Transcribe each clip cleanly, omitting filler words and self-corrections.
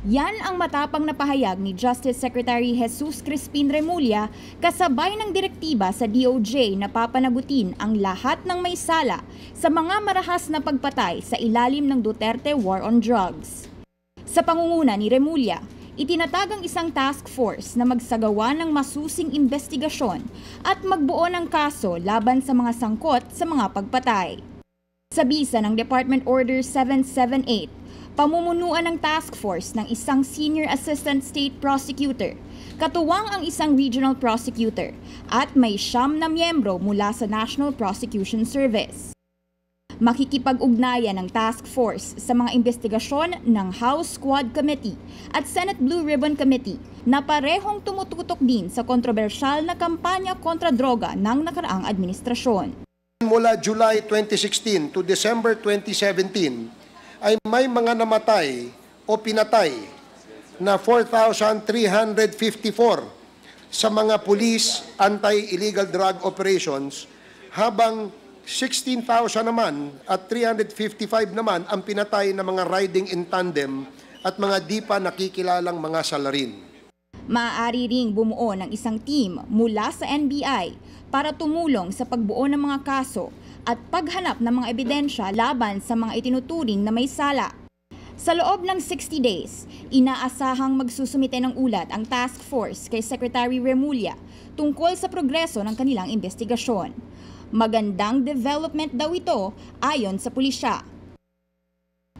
Yan ang matapang na pahayag ni Justice Secretary Jesus Crispin Remulla kasabay ng direktiba sa DOJ na papanagutin ang lahat ng may sala sa mga marahas na pagpatay sa ilalim ng Duterte War on Drugs. Sa pangunguna ni Remulla, itinatag ang isang task force na magsagawa ng masusing investigasyon at magbuo ng kaso laban sa mga sangkot sa mga pagpatay. Sa bisa ng Department Order 778, pamumunuan ng task force ng isang Senior Assistant State Prosecutor, katuwang ang isang Regional Prosecutor, at may 9 na miyembro mula sa National Prosecution Service. Makikipag-ugnayan ng task force sa mga investigasyon ng House Squad Committee at Senate Blue Ribbon Committee na parehong tumututok din sa kontrobersyal na kampanya kontra droga ng nakaraang administrasyon. Mula July 2016 to December 2017, ay may mga namatay o pinatay na 4,354 sa mga police anti-illegal drug operations, habang 16,000 naman at 355 naman ang pinatay na mga riding in tandem at mga di pa nakikilalang mga salarin. Maaari ring bumuo ng isang team mula sa NBI para tumulong sa pagbuo ng mga kaso at paghanap ng mga ebidensya laban sa mga itinuturing na may sala. Sa loob ng 60 days, inaasahang magsusumite ng ulat ang task force kay Secretary Remulla tungkol sa progreso ng kanilang investigasyon. Magandang development daw ito ayon sa pulisya.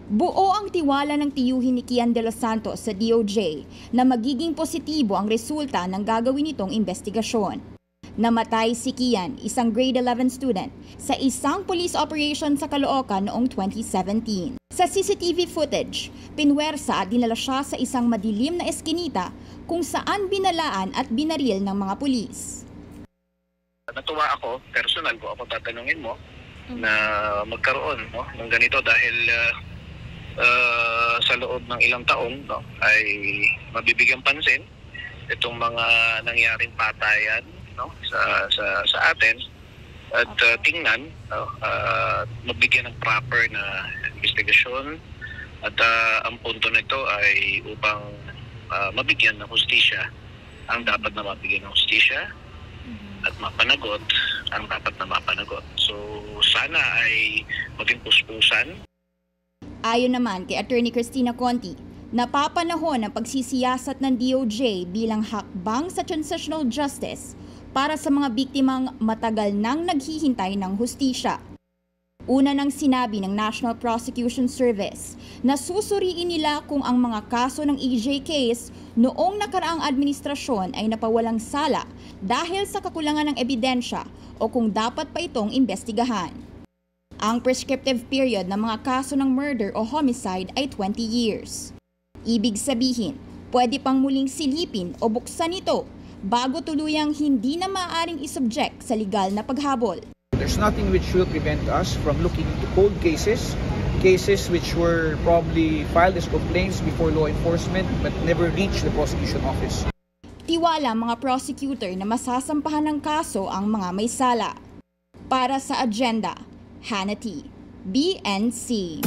Buo ang tiwala ng tiyuhin ni Kian de los Santos sa DOJ na magiging positibo ang resulta ng gagawin nitong investigasyon. Namatay si Kian, isang grade 11 student, sa isang police operation sa Caloocan noong 2017. Sa CCTV footage, pinwersa at dinala siya sa isang madilim na eskinita kung saan binalaan at binaril ng mga pulis. Natuwa ako, personal ko, ako tatanungin mo, na magkaroon ng ganito dahil sa loob ng ilang taon ay mabibigyan pansin itong mga nangyaring patayan sa atin at tingnan mabigyan ng proper na investigasyon at ang punto nito ay upang mabigyan ng hustisya ang dapat na mabigyan ng hustisya at mapanagot ang dapat na mapanagot. So sana ay maging puspusan. Ayon naman kay Attorney Cristina Conti, napapanahon ang pagsisiyasat ng DOJ bilang hakbang sa transitional justice para sa mga biktimang matagal nang naghihintay ng hustisya. Una nang sinabi ng National Prosecution Service na susuriin nila kung ang mga kaso ng EJ case noong nakaraang administrasyon ay napawalang sala dahil sa kakulangan ng ebidensya o kung dapat pa itong imbestigahan. Ang prescriptive period ng mga kaso ng murder o homicide ay 20 years. Ibig sabihin, pwede pang muling silipin o buksan ito bago tuluyang hindi na maaaring isubject sa legal na paghabol. There's nothing which will prevent us from looking into cold cases which were probably filed as complaints before law enforcement but never reached the prosecution office. Tiwala mga prosecutor na masasampahan ng kaso ang mga may sala. Para sa Agenda, Hannah T. BNC.